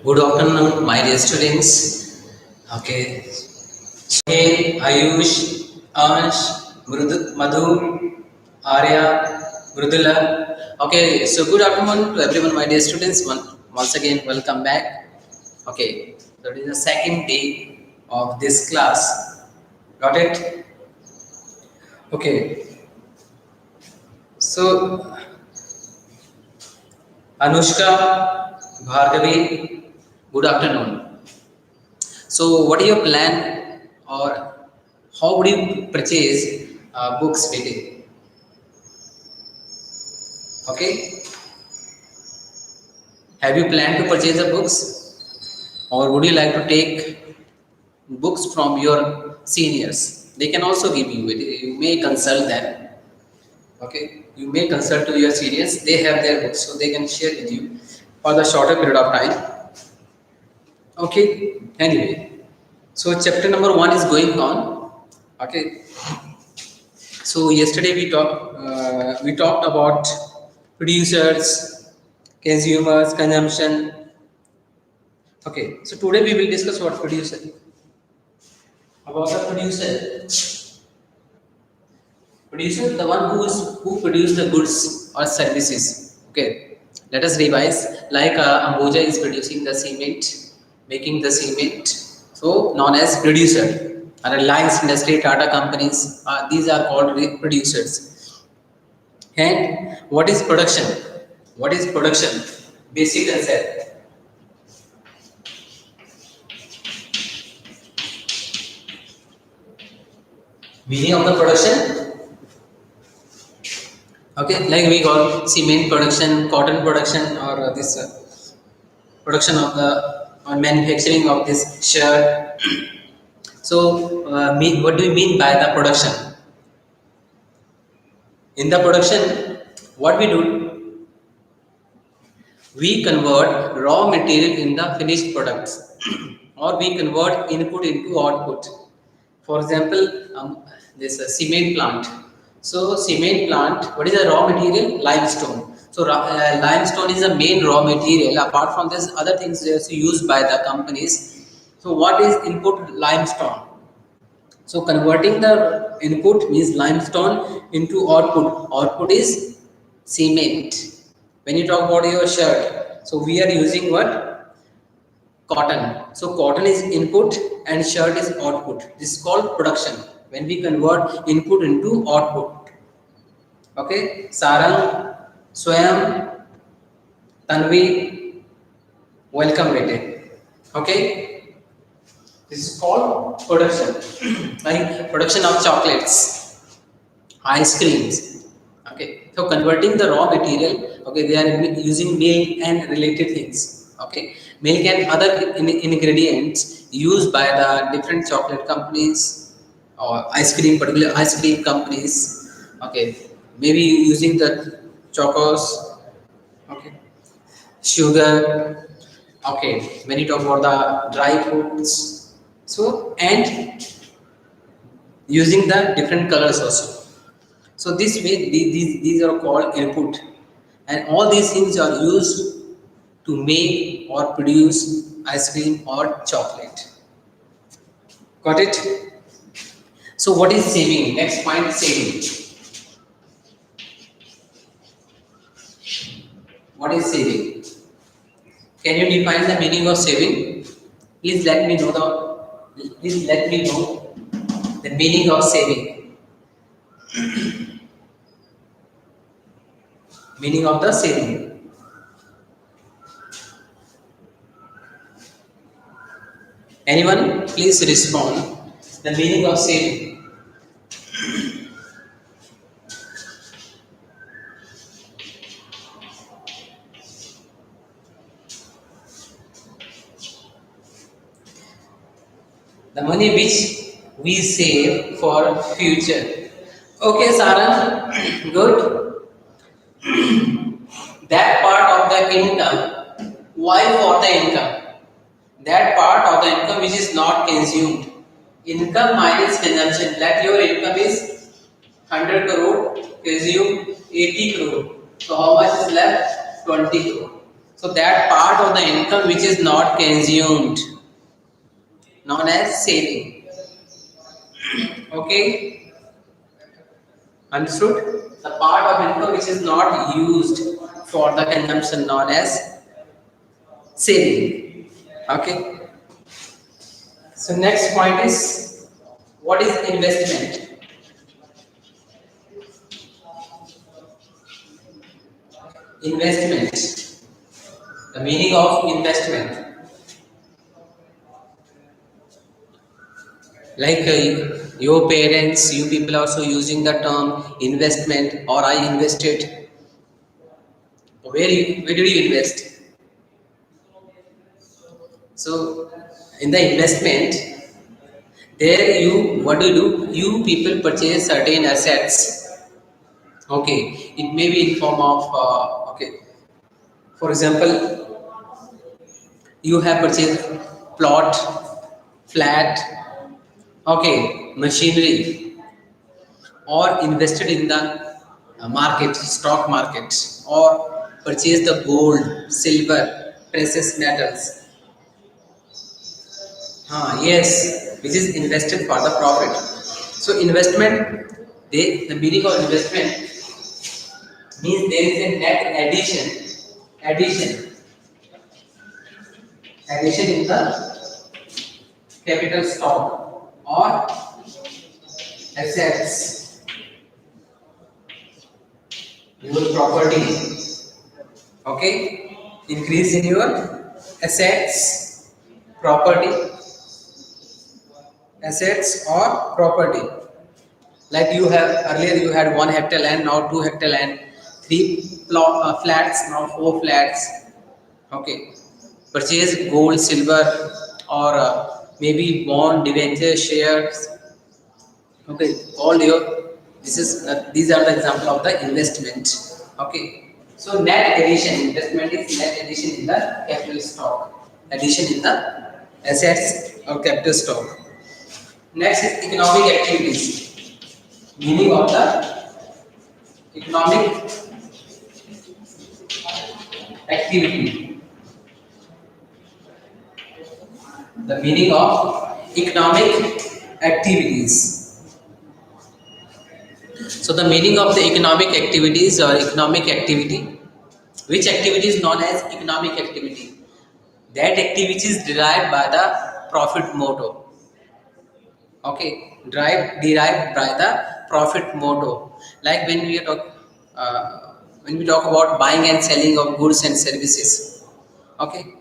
Good afternoon, my dear students. Okay, again, Ayush, Ansh, Madhu, Arya, Mrudula. Okay, so good afternoon to everyone, my dear students. Once again, welcome back. Okay, so it is the second day of this class. Got it? Okay, so Anushka, Bhargavi, good afternoon. So, what is your plan, or how would you purchase books daily? Okay, have you planned to purchase the books, or would you like to take books from your seniors? They can also give you it. You may consult them. Okay, you may consult to your seniors. They have their books, so they can share with you for the shorter period of time. Okay, anyway, so chapter number 1 is going on. Okay, so yesterday we talked about producers, consumers, consumption. Okay, so today we will discuss what producer. About the producer. Producer, the one who produce the goods or services. Okay, let us revise. Like Ambuja is producing the cement, making the cement, so known as producer. Reliance Industry, Tata companies, these are called producers. And what is production? What is production? Basic concept. Meaning of the production. Okay, like we got cement production, cotton production, or this production of the or manufacturing of this shirt. So, what do you mean by the production? In the production, what we do, we convert raw material in the finished products, or we convert input into output. For example, this cement plant. So, cement plant, what is the raw material? Limestone. So, limestone is the main raw material. Apart from this, other things are used by the companies. So, what is input? Limestone. So converting the input means limestone into output. Output is cement. When you talk about your shirt, so we are using what? Cotton. So cotton is input and shirt is output. This is called production. When we convert input into output. Okay. Sarang, Swayam, Tanvi, welcome bete. Okay. This is called production. Like production of chocolates, ice creams. Okay, so converting the raw material. Okay, they are using milk and related things. Okay, milk and other ingredients used by the different chocolate companies or ice cream, particular ice cream companies. Okay, maybe using the chocos. Okay, sugar. Okay, when you talk about the dry fruits, so and using the different colors also. So this way these are called input, and all these things are used to make or produce ice cream or chocolate. Got it? So what is saving? Next point, saving. What is saving? Can you define the meaning of saving? Please let me know the meaning of saving. Meaning of the saving. Anyone? Please respond. The meaning of saving. The money which we save for future. Okay, Sarah, good. That part of the income. Why for the income? That part of the income which is not consumed. Income minus consumption. Let your income is 100 crore, consume 80 crore. So how much is left? 20 crore. So that part of the income which is not consumed, known as saving. Okay, understood? The part of income which is not used for the consumption, known as saving. Okay. So next point is, what is investment? Investment. The meaning of investment. Like your parents, you people also using the term investment, or I invested. Where do you invest? So in the investment, there you, what do? You people purchase certain assets. Okay, it may be in form of okay. For example, you have purchased plot, flat, okay, machinery, or invested in the market, stock market, or purchase the gold, silver, precious metals. Yes, which is invested for the profit. So investment, the meaning of investment means there is a net addition, addition in the capital stock or assets, your property. Okay, increase in your assets, property, assets or property. Like you have earlier, you had 1 hectare land, now 2 hectare land, flats, now 4 flats. Okay, purchase gold, silver, or maybe bond, debenture, shares. Okay, all your, this is these are the example of the investment. Okay, so net addition, investment is net addition in the capital stock, addition in the assets or capital stock. Next is economic activities, meaning of the economic activity, the meaning of economic activities. So the meaning of the economic activities or economic activity, which activity is known as economic activity? That activity is derived by the profit motto. Okay, derived by the profit motto. Like when we talk about buying and selling of goods and services. Okay,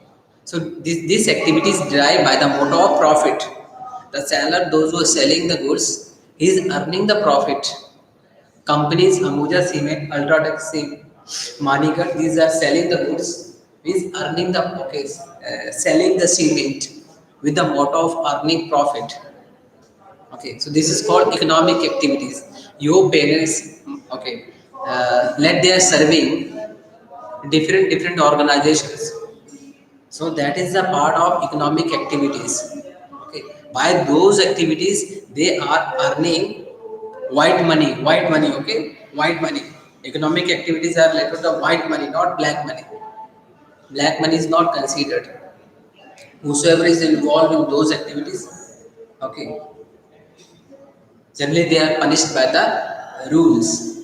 so this activity is derived by the motto of profit. The seller, those who are selling the goods, he is earning the profit. Companies Ambuja Cement, Ultratech Cement, Manigat, these are selling the goods, means earning the, okay, selling the cement with the motto of earning profit. Okay, so this is called economic activities. Your parents, okay, let they are serving different organizations. So that is a part of economic activities. Okay, by those activities they are earning white money. Okay, white money. Economic activities are related to white money, not black money. Black money is not considered. Whosoever is involved in those activities, okay, generally they are punished by the rules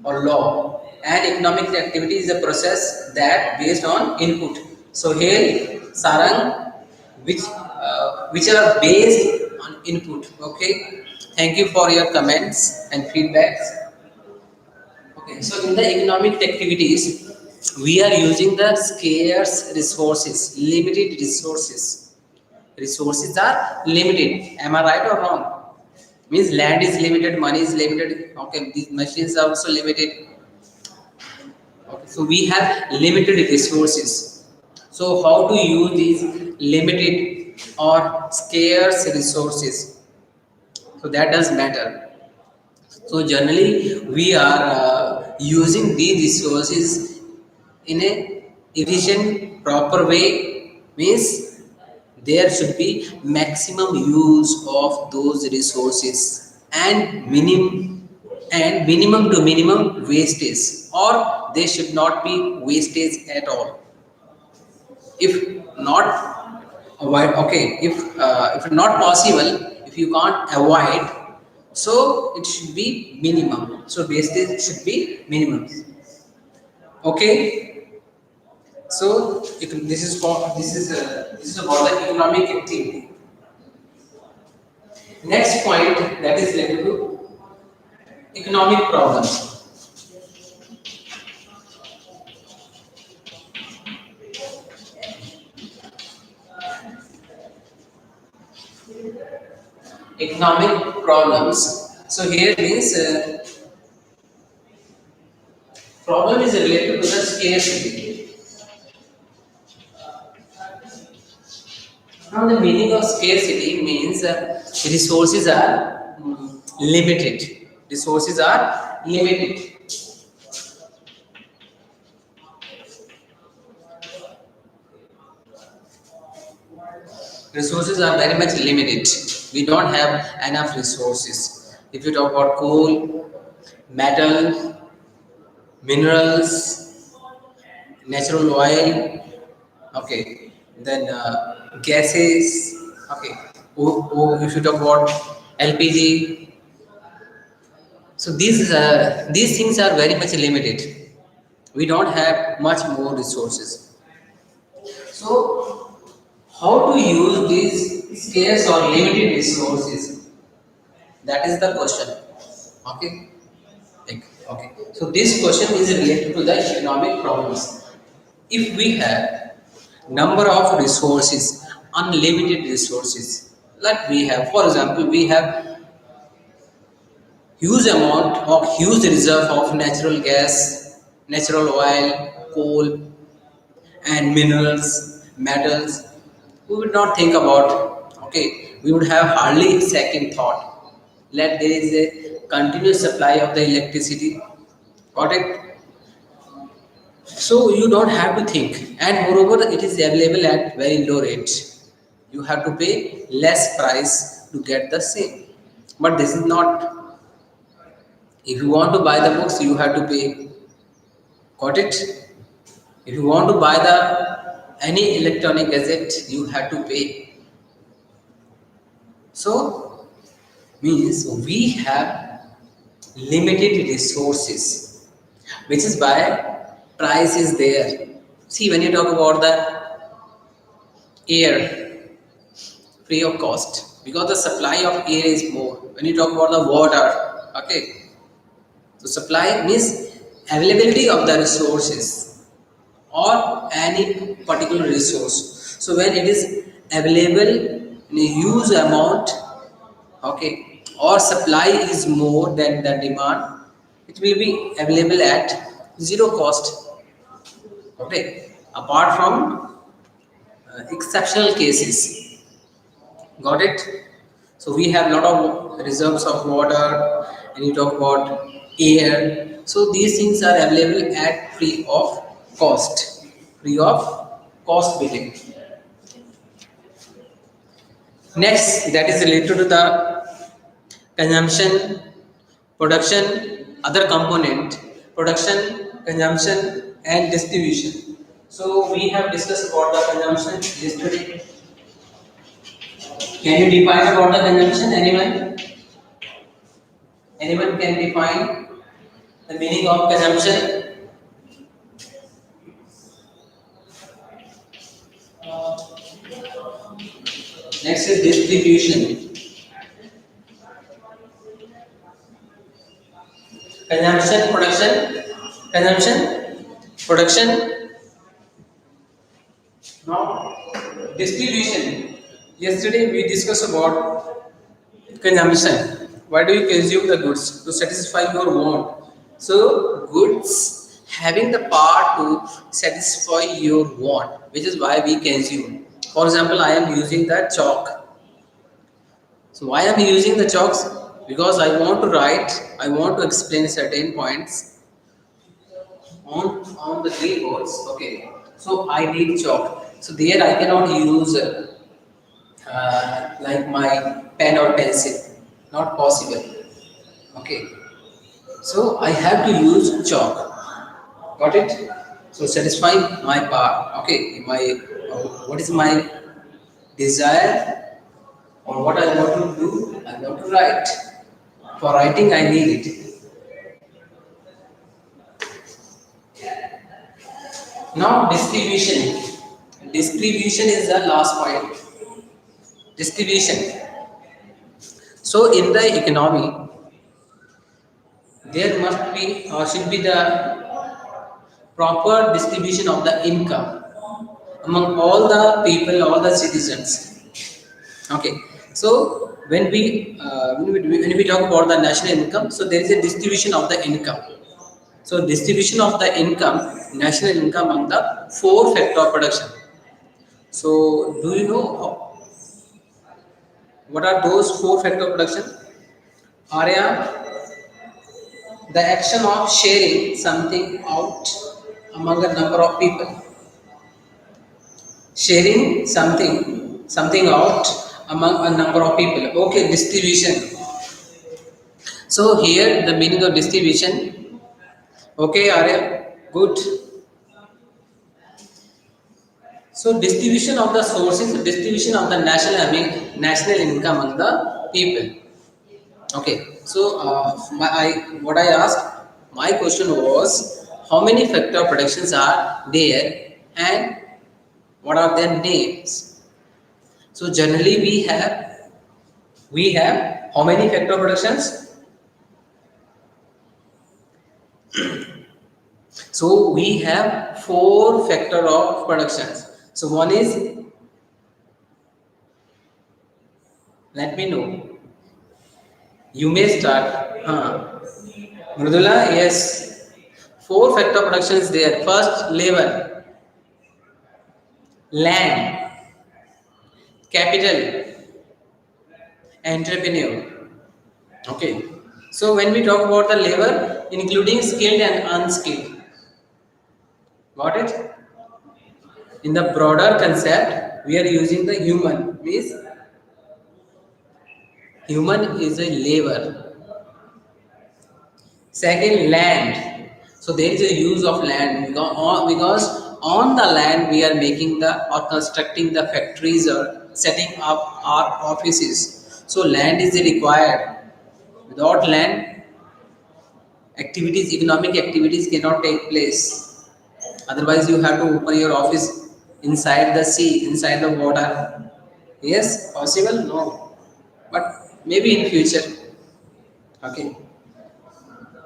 or law. And economic activity is a process that based on input. So here Sarang, which are based on input. Okay, thank you for your comments and feedbacks. Okay, so in the economic activities, we are using the scarce resources, limited resources. Resources are limited. Am I right or wrong? Means land is limited, money is limited. Okay, these machines are also limited. Okay, so we have limited resources. So how to use these limited or scarce resources? So that does matter. So generally we are using these resources in a efficient, proper way. Means there should be maximum use of those resources and minimum to minimum wastage, or they should not be wastage at all. If not avoid, okay, if not possible, if you can't avoid, so it should be minimum. So wastage should be minimum. Okay. So this is about the economic activity. Next point, that is related to economic problems. Economic problems. So here means problem is related to the scarcity. Now the meaning of scarcity means resources are limited. Resources are limited. Resources are very much limited. We don't have enough resources. If you talk about coal, metal, minerals, natural oil, okay, then gases, okay, if you talk about LPG, so these things are very much limited. We don't have much more resources. So how to use these scarce or limited resources? That is the question. Okay. Okay. So this question is related to the economic problems. If we have number of resources, unlimited resources, like we have, for example, we have huge amount of huge reserve of natural gas, natural oil, coal, and minerals, metals. We would not think about. Okay, we would have hardly second thought. Let there is a continuous supply of the electricity. Got it? So you don't have to think, and moreover, it is available at very low rate. You have to pay less price to get the same. But this is not. If you want to buy the books, you have to pay. Got it? If you want to buy the any electronic gadget, you have to pay. So means we have limited resources, which is why price is there. See, when you talk about the air, free of cost, because the supply of air is more. When you talk about the water, okay, so supply means availability of the resources or any particular resource. So when it is available in a huge amount, okay, or supply is more than the demand, it will be available at zero cost. Okay, apart from exceptional cases. Got it? So we have lot of reserves of water, and you talk about air. So these things are available at free of cost, free of cost billing. Next, that is related to the consumption, production, other component, production, consumption, and distribution. So we have discussed about the consumption yesterday. Can you define about the consumption? Anyone? Anyone can define the meaning of consumption? Next is distribution. Consumption, production, consumption, production. Now, distribution. Yesterday we discussed about consumption. Why do you consume the goods? To satisfy your want. So, goods having the power to satisfy your want, which is why we consume. For example, I am using the chalk. So, why am I using the chalks? Because I want to write, I want to explain certain points on the green boards. Okay, so I need chalk. So there I cannot use like my pen or pencil, not possible. Okay, so I have to use chalk. Got it? So satisfy my part. Okay, my what is my desire or what I want to do, I want to write. For writing, I need it. Now, distribution. Distribution is the last point. Distribution. So, in the economy, there must be or should be the proper distribution of the income among all the people, all the citizens. Okay. So, when we talk about the national income, so there is a distribution of the income. So, distribution of the income, national income among the four factor of production. So, do you know what are those four factor of production? Arya, the action of sharing something out among a number of people. Sharing something out among a number of people. Okay, distribution. So here the meaning of distribution. Okay, Arya, good. So distribution of the sources, distribution of the national income among the people. Okay, so what I asked, my question was how many factor of productions are there and what are their names? So generally we have how many factor of productions? So we have four factor of productions. So one is, let me know. You may start. Mridula, yes. Four factor of production is there. First, labor, land, capital, entrepreneur. Okay. So when we talk about the labor, including skilled and unskilled, got it? In the broader concept, we are using the human. Means human is a labor. Second, land. So there is a use of land because on the land we are making the or constructing the factories or setting up our offices. So land is required. Without land, economic activities cannot take place. Otherwise, you have to open your office inside the sea, inside the water. Yes, possible? No, but maybe in future. Okay.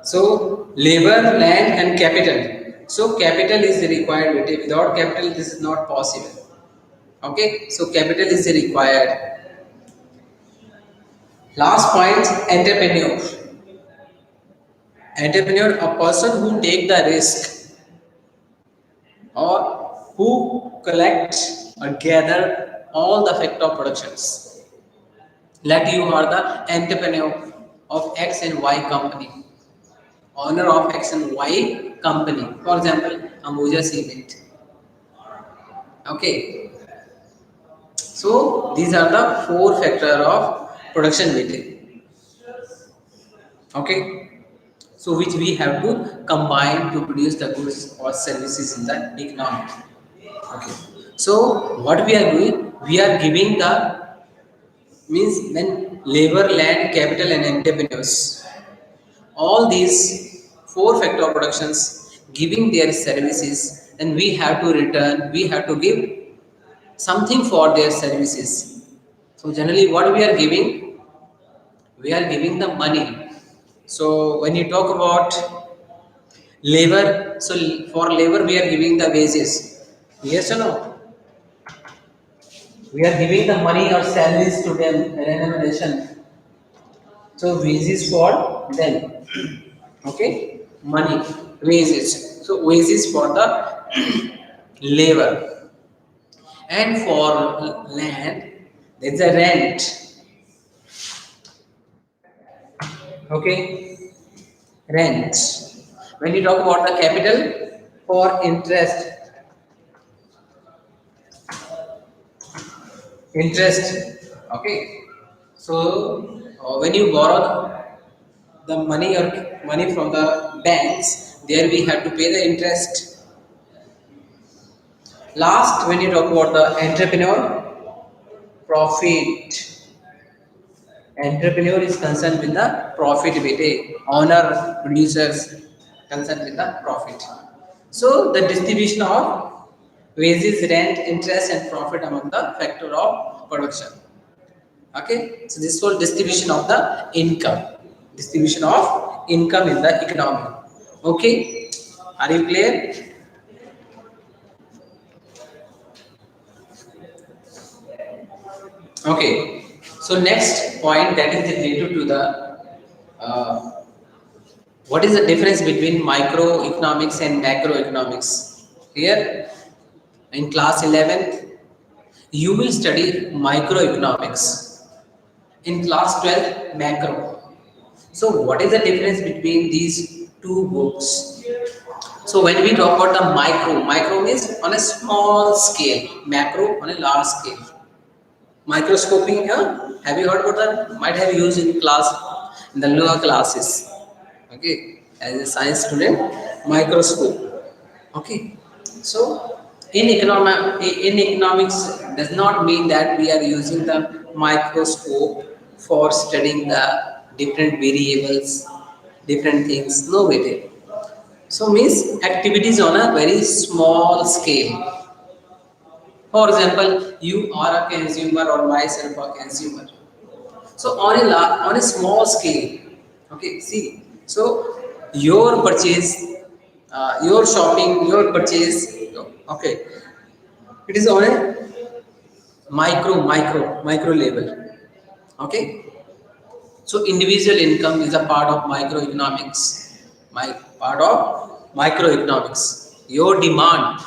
So labor, land, and capital. So capital is required. Without capital, this is not possible. Okay. So capital is required. Last point, entrepreneur. Entrepreneur, a person who take the risk or who collect or gather all the factor of productions. Let you are the entrepreneur of X and Y company, owner of X and Y company. For example, Ambuja Cement. Okay, so these are the four factor of production method. Okay, so which we have to combine to produce the goods or services in the economy. Okay, so what we are doing, we are giving the means when labor, land, capital, and entrepreneurs, all these four factor of productions giving their services, then we have to return, we have to give something for their services. So generally what we are giving, we are giving the money. So when you talk about labor, so for labor we are giving the wages. Yes or no? We are giving the money or salaries to them, remuneration. So wages for them. Okay? Money, wages. So wages for the labor. And for land, there is a rent. Okay? Rent. When you talk about the capital, for interest. Interest. Okay? So when you borrow the money or money from the banks, there we have to pay the interest. Last, when you talk about the profit. Entrepreneur is concerned with the profitability. Owner, producers concerned with the profit. So the distribution of wages, rent, interest, and profit among the factor of production. Okay, so this whole distribution of the income, distribution of income in the economy. Okay, are you clear? Okay, so next point that is related to the what is the difference between microeconomics and macroeconomics? Here in class 11th, you will study microeconomics. In class 12th, macro. So, what is the difference between these two books? So, when we talk about the micro means on a small scale, macro on a large scale. Microscoping, have you heard about that? Might have used in class, in the lower classes. Okay, as a science student, microscope. Okay, so in economics does not mean that we are using the microscope for studying the different variables, different things. No way. So means activities on a very small scale. For example, you are a consumer or myself a consumer. So on a small scale, okay. See, so your purchase, your shopping, your purchase, okay. It is on a micro level, okay. So individual income is a part of microeconomics, my part of microeconomics. Your demand,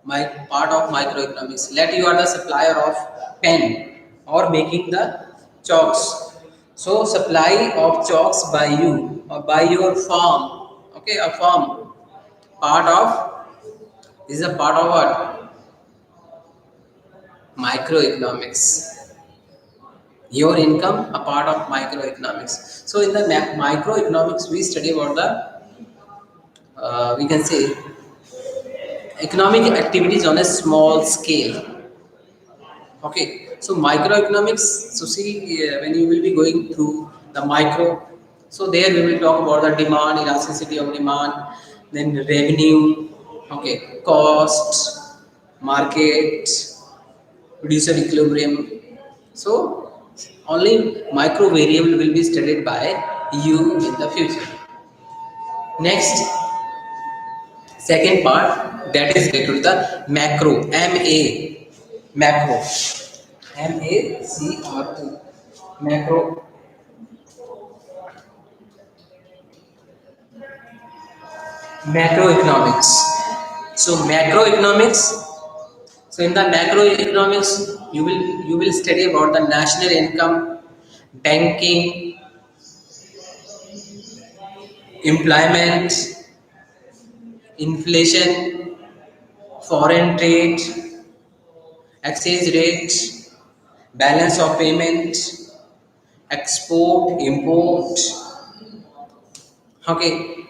my part of microeconomics. Let you are the supplier of pen or making the chalks. So supply of chalks by you or by your farm. Okay, a farm. Part of this is a part of what? Microeconomics. Your income a part of microeconomics. So in the microeconomics we study about the we can say economic activities on a small scale. Okay, so microeconomics. So see, when you will be going through the micro, so there we will talk about the demand, elasticity of demand, then revenue, okay, cost, market, producer equilibrium. So only micro variable will be studied by you in the future. Next, second part that is related to the macro, macro, macro, macro, macroeconomics. So macroeconomics. So in the macroeconomics, you will study about the national income, banking, employment, inflation, foreign trade, exchange rate, balance of payment, export, import. Okay,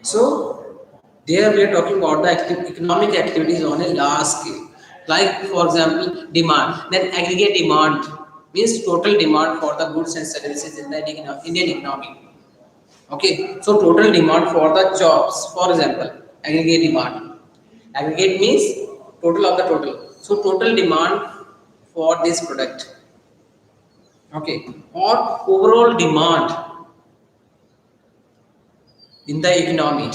so there we are talking about the economic activities on a large scale. Like for example, demand. Then aggregate demand means total demand for the goods and services in the Indian economy. Okay, so total demand for the jobs. For example, aggregate demand. Aggregate means total of the total. So total demand for this product. Okay, or overall demand in the economy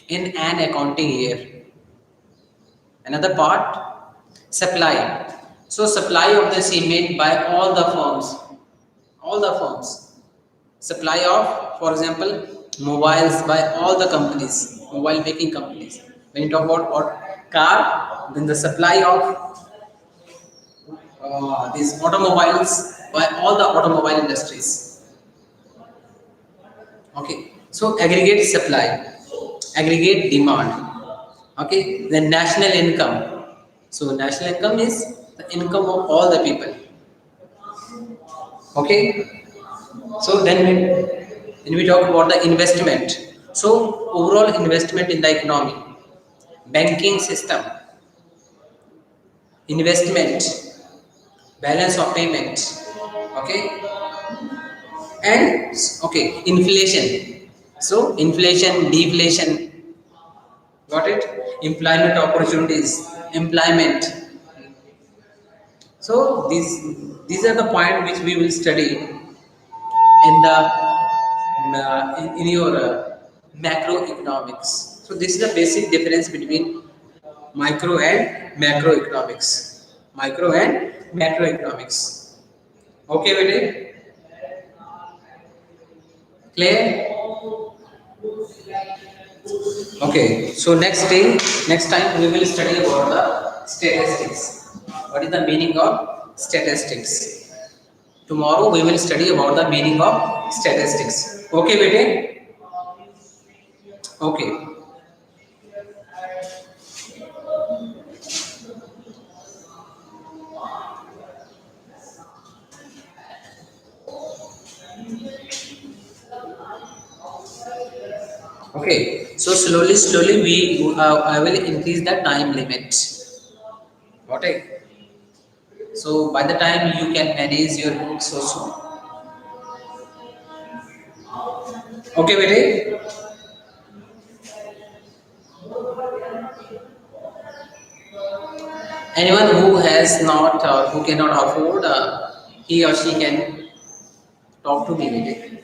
in an accounting year. Another part, supply. So supply of the cement by all the firms. Supply of, for example, mobiles by all the companies, mobile making companies. When you talk about what car, then the supply of these automobiles by all the automobile industries. Okay, so aggregate supply, aggregate demand. Okay, then national income. So national income is the income of all the people. Okay, so then we talk about the investment. So overall investment in the economy. banking system, investment, balance of payment, okay, and okay, inflation. So inflation, deflation, got it? Employment opportunities, employment. So these are the point which we will study in the in your macroeconomics. So this is the basic difference between micro and macroeconomics. Micro and macroeconomics. Okay, Vijay? Clear? Okay. So next time we will study about the statistics. What is the meaning of statistics? Tomorrow we will study about the meaning of statistics. Okay, Vijay? Okay. Okay, so slowly I will increase the time limit. Got it? So by the time you can manage your books also. Okay, Vijay? Anyone who has not who cannot afford, he or she can talk to me, Vijay.